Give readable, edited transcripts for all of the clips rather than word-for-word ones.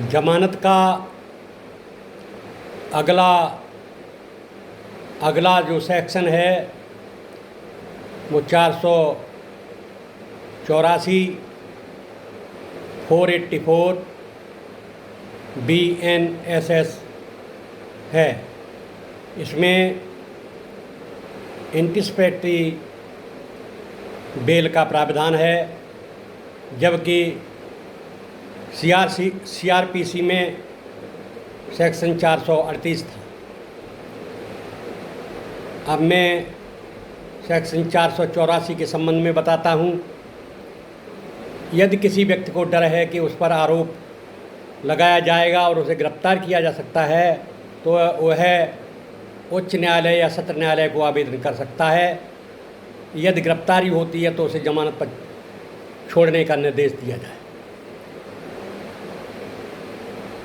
जमानत का अगला अगला जो सेक्शन है वो 484 484 BNSS है। इसमें एंटिसिपेटरी बेल का प्रावधान है, जबकि CRPC में सेक्शन 438 था। अब मैं सेक्शन 484 के संबंध में बताता हूँ। यदि किसी व्यक्ति को डर है कि उस पर आरोप लगाया जाएगा और उसे गिरफ्तार किया जा सकता है, तो वह उच्च न्यायालय या सत्र न्यायालय को आवेदन कर सकता है। यदि गिरफ्तारी होती है तो उसे जमानत पर छोड़ने का निर्देश दिया जाए।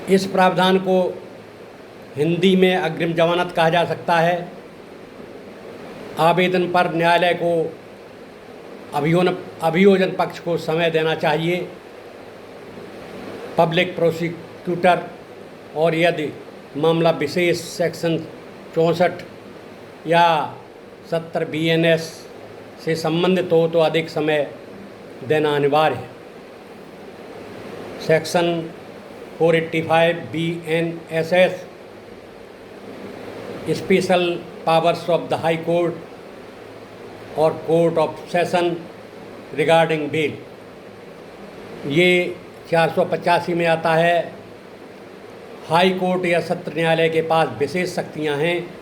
इस प्रावधान को हिंदी में अग्रिम जमानत कहा जा सकता है। आवेदन पर न्यायालय को अभियोजन पक्ष को समय देना चाहिए। पब्लिक प्रोसिक्यूटर और यदि मामला विशेष सेक्शन 64 या 70 BNS से संबंधित हो तो अधिक समय देना अनिवार्य है। Section 485 BNSS special powers of the High Court और court of session regarding bail, ये 485 में आता है। हाई कोर्ट या सत्र न्यायालय के पास विशेष शक्तियां हैं।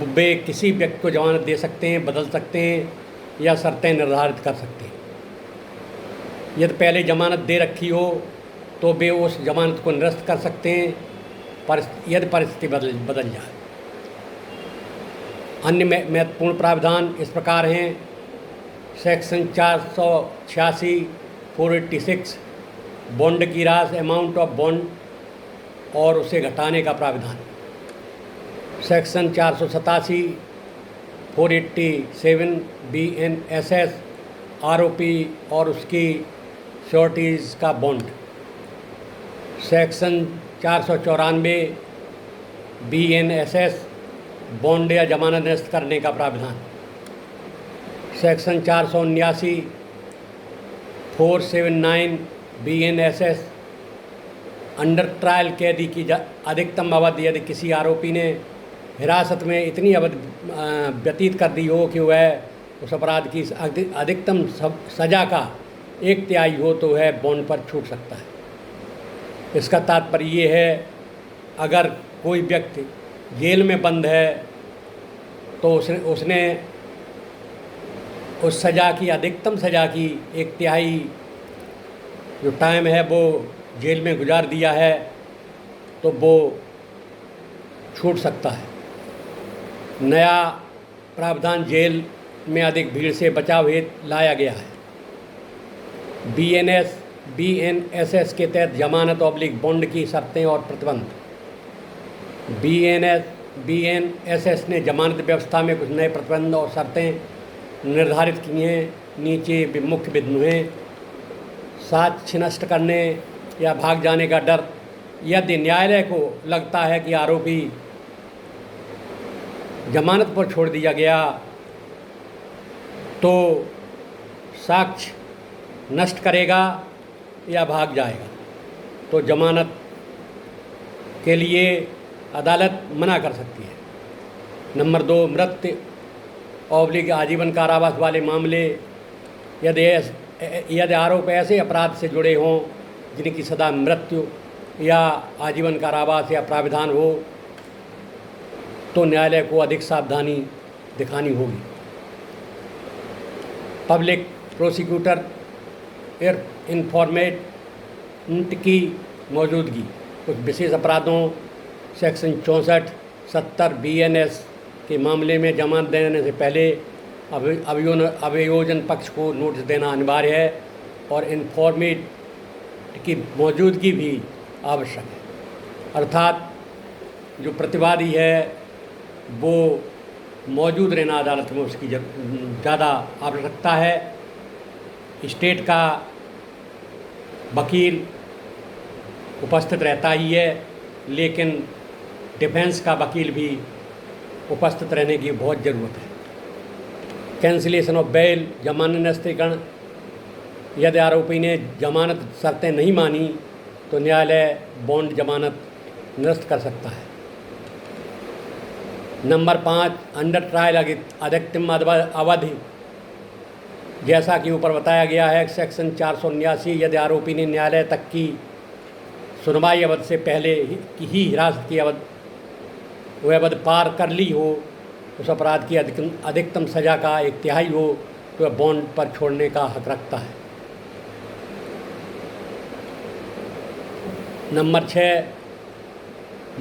वे किसी व्यक्ति को जमानत दे सकते हैं, बदल सकते हैं या शर्तें निर्धारित कर सकते हैं। यदि पहले जमानत दे रखी हो तो वे उस जमानत को निरस्त कर सकते हैं यदि परिस्थिति बदल जाए। अन्य महत्वपूर्ण प्रावधान इस प्रकार हैं। सेक्शन 486 486 बॉन्ड की राशि, अमाउंट ऑफ बॉन्ड और उसे घटाने का प्रावधान। सेक्शन 487 487 BNSS आरोपी और उसकी श्योरिटीज़ का बॉन्ड। सेक्शन 494 BNSS बॉन्ड या जमानत निरस्त करने का प्रावधान। सेक्शन 479 479 BNSS अंडर ट्रायल कैदी की अधिकतम अवधि, यदि किसी आरोपी ने हिरासत में इतनी अवधि व्यतीत कर दी हो कि वह उस अपराध की अधिकतम सज़ा का 1/3 हो तो वह बॉन्ड पर छूट सकता है। इसका तात्पर्य ये है, अगर कोई व्यक्ति जेल में बंद है तो उसने उस सज़ा की अधिकतम सज़ा की 1/3 जो टाइम है वो जेल में गुजार दिया है तो वो छूट सकता है। नया प्रावधान जेल में अधिक भीड़ से बचाव हेतु लाया गया है। BNSS के तहत जमानत ऑब्लिक बॉन्ड की शर्तें और प्रतिबंध। BNSS ने जमानत व्यवस्था में कुछ नए प्रतिबंध और शर्तें निर्धारित की हैं। नीचे मुख्य बिंदु हैं। साक्ष्य नष्ट करने या भाग जाने का डर। यदि न्यायालय को लगता है कि आरोपी जमानत पर छोड़ दिया गया तो साक्ष्य नष्ट करेगा या भाग जाएगा तो जमानत के लिए अदालत मना कर सकती है। नंबर 2, मृत्यु ऑब्लिक आजीवन कारावास वाले मामले। यदि आरोप ऐसे अपराध से जुड़े हों जिनकी सजा मृत्यु या आजीवन कारावास या प्राविधान हो तो न्यायालय को अधिक सावधानी दिखानी होगी। पब्लिक प्रोसिक्यूटर इन्फॉर्मेंट की मौजूदगी। कुछ विशेष अपराधों सेक्शन 64 70 BNS के मामले में जमानत देने से पहले अभियोजन पक्ष को नोटिस देना अनिवार्य है और इन्फॉर्मेट की मौजूदगी भी आवश्यक है। अर्थात जो प्रतिवादी है वो मौजूद रहना अदालत में उसकी ज़्यादा आवश्यकता है। स्टेट का वकील उपस्थित रहता ही है, लेकिन डिफेंस का वकील भी उपस्थित रहने की बहुत ज़रूरत है। कैंसिलेशन ऑफ बेल, जमानत निरस्तीकरण। यदि आरोपी ने जमानत शर्तें नहीं मानी तो न्यायालय बॉन्ड जमानत निरस्त कर सकता है। नंबर 5, अंडर ट्रायल अधिकतम अवधि। जैसा कि ऊपर बताया गया है, सेक्शन 479, यदि आरोपी ने न्यायालय तक की सुनवाई अवधि से पहले ही हिरासत की वह अवधि पार कर ली हो, उस अपराध की अधिकतम सज़ा का 1/3 हो, तो वह बॉन्ड पर छोड़ने का हक रखता है। Number 6,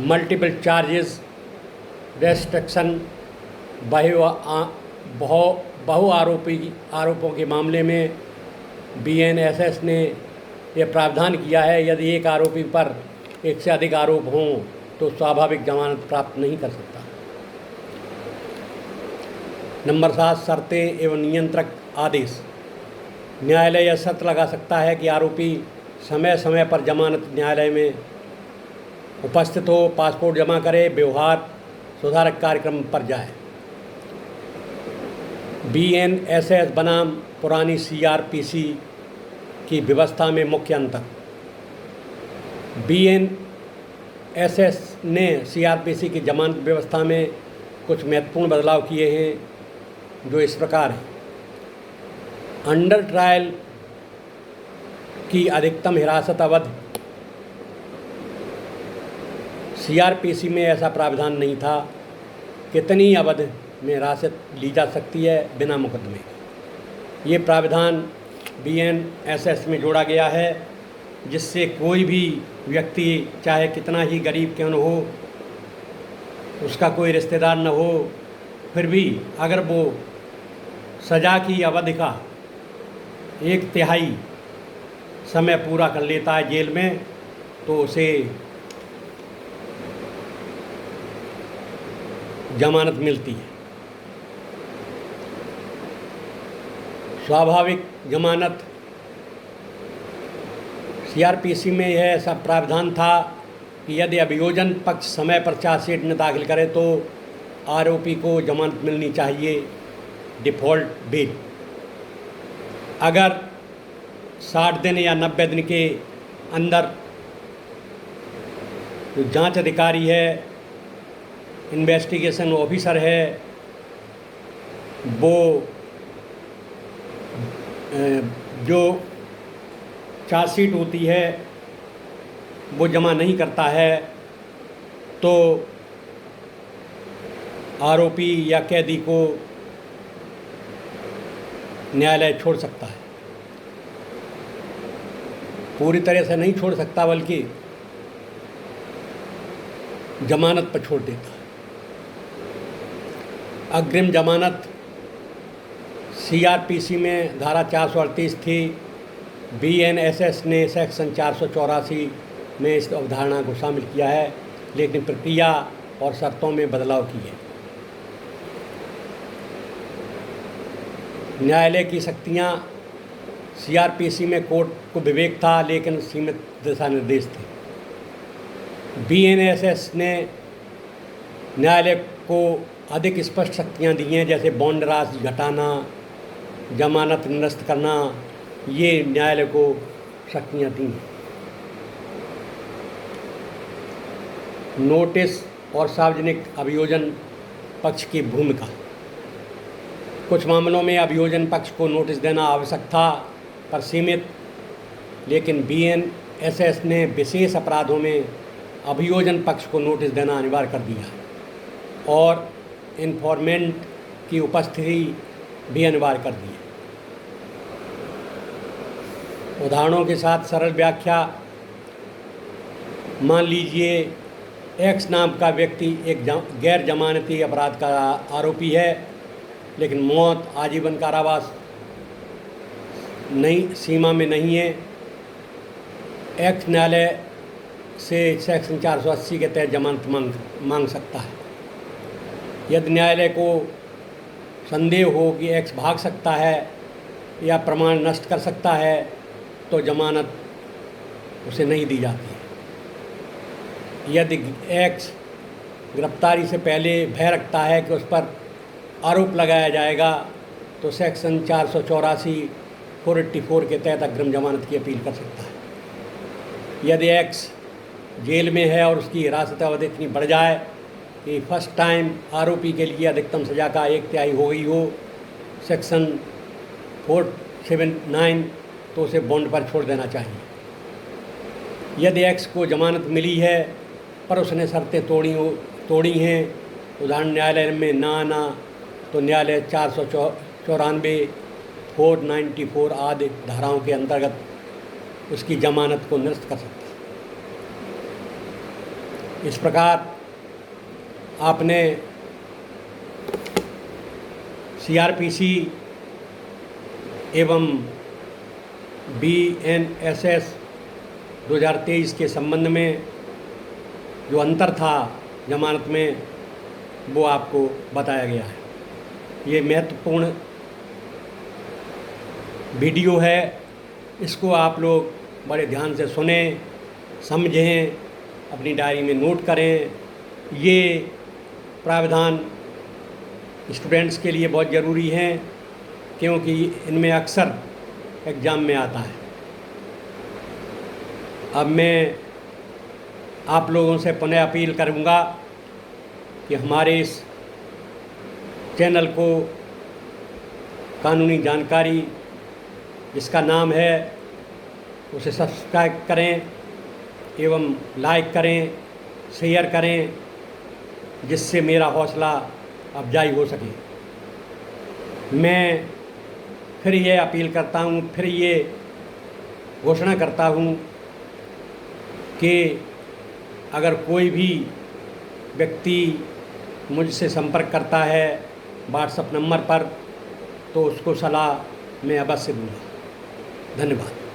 multiple charges restriction. बहु आरोपों के मामले में BNSS ने यह प्रावधान किया है, यदि एक आरोपी पर एक से अधिक आरोप हों तो स्वाभाविक जमानत प्राप्त नहीं कर सकता। नंबर 7, शर्तें एवं नियंत्रक आदेश। न्यायालय यह शर्त लगा सकता है कि आरोपी समय समय पर जमानत न्यायालय में उपस्थित हो, पासपोर्ट जमा करे, व्यवहार सुधारक कार्यक्रम पर जाए। BNSS बनाम पुरानी CRPC की व्यवस्था में मुख्य अंतर। BNSS ने CRPC की जमानत व्यवस्था में कुछ महत्वपूर्ण बदलाव किए हैं, जो इस प्रकार हैं। अंडर ट्रायल की अधिकतम हिरासत अवधि। CRPC में ऐसा प्रावधान नहीं था। कितनी अवधि में हिरासत ली जा सकती है बिना मुकदमे के, ये प्रावधान BNSS में जोड़ा गया है, जिससे कोई भी व्यक्ति चाहे कितना ही गरीब क्यों न हो, उसका कोई रिश्तेदार न हो, फिर भी अगर वो सज़ा की अवधि का 1/3 समय पूरा कर लेता है जेल में, तो उसे जमानत मिलती है। स्वाभाविक जमानत। CRPC में यह ऐसा प्रावधान था कि यदि अभियोजन पक्ष समय पर चार्जशीट न दाखिल करे तो आरोपी को जमानत मिलनी चाहिए, डिफ़ॉल्ट बेल। अगर 60 दिन या 90 दिन के अंदर जो जांच अधिकारी है, इन्वेस्टिगेशन ऑफिसर है, वो जो चार्जशीट होती है वो जमा नहीं करता है, तो आरोपी या कैदी को न्यायालय छोड़ सकता है। पूरी तरह से नहीं छोड़ सकता, बल्कि जमानत पर छोड़ देता है। अग्रिम जमानत। CRPC में धारा 438 थी। BNSS ने सेक्शन 484 में इस अवधारणा को शामिल किया है, लेकिन प्रक्रिया और शर्तों में बदलाव किए। न्यायालय की शक्तियाँ। CRPC में कोर्ट को विवेक था, लेकिन सीमित दिशा निर्देश थे। BNSS ने न्यायालय को अधिक स्पष्ट शक्तियाँ दी हैं, जैसे बॉन्ड राशि घटाना, जमानत निरस्त करना, ये न्यायालय को शक्तियाँ दी हैं। नोटिस और सार्वजनिक अभियोजन पक्ष की भूमिका। कुछ मामलों में अभियोजन पक्ष को नोटिस देना आवश्यक था, पर सीमित, लेकिन BNSS ने विशेष अपराधों में अभियोजन पक्ष को नोटिस देना अनिवार्य कर दिया और इन्फॉर्मेंट की उपस्थिति भी अनिवार्य कर दी है। उदाहरणों के साथ सरल व्याख्या। मान लीजिए एक्स नाम का व्यक्ति एक गैर जमानती अपराध का आरोपी है, लेकिन मौत, आजीवन कारावास नहीं सीमा में नहीं है। एक्स न्यायालय से सेक्शन 480 के तहत जमानत मांग सकता है। यदि न्यायालय को संदेह हो कि एक्स भाग सकता है या प्रमाण नष्ट कर सकता है, तो जमानत उसे नहीं दी जाती है। यदि एक्स गिरफ्तारी से पहले भय रखता है कि उस पर आरोप लगाया जाएगा तो सेक्शन 484 484 के तहत अग्रिम जमानत की अपील कर सकता है। यदि एक्स जेल में है और उसकी हिरासत अवधि इतनी बढ़ जाए कि फर्स्ट टाइम आरोपी के लिए अधिकतम सज़ा का 1/3 हो गई हो, सेक्शन 479, तो उसे बॉन्ड पर छोड़ देना चाहिए। यदि एक्स को जमानत मिली है पर उसने शर्तें तोड़ी हैं, उदाहरण न्यायालय में ना आना, तो न्यायालय 494, 494 आदि धाराओं के अंतर्गत उसकी जमानत को निरस्त कर सकता है। इस प्रकार आपने CRPC एवं BNSS 2023 के संबंध में जो अंतर था जमानत में, वो आपको बताया गया है। ये महत्वपूर्ण वीडियो है, इसको आप लोग बड़े ध्यान से सुने, समझें, अपनी डायरी में नोट करें। ये प्रावधान स्टूडेंट्स के लिए बहुत ज़रूरी हैं क्योंकि इनमें अक्सर एग्ज़ाम में आता है। अब मैं आप लोगों से पुनः अपील करूँगा कि हमारे इस चैनल को कानूनी जानकारी जिसका नाम है उसे सब्सक्राइब करें एवं लाइक करें, शेयर करें, जिससे मेरा हौसला अफजाई हो सके। मैं फिर ये अपील करता हूँ, फिर ये घोषणा करता हूँ कि अगर कोई भी व्यक्ति मुझसे संपर्क करता है व्हाट्सएप नंबर पर, तो उसको सलाह मैं अवश्य दूँगा। धन्यवाद।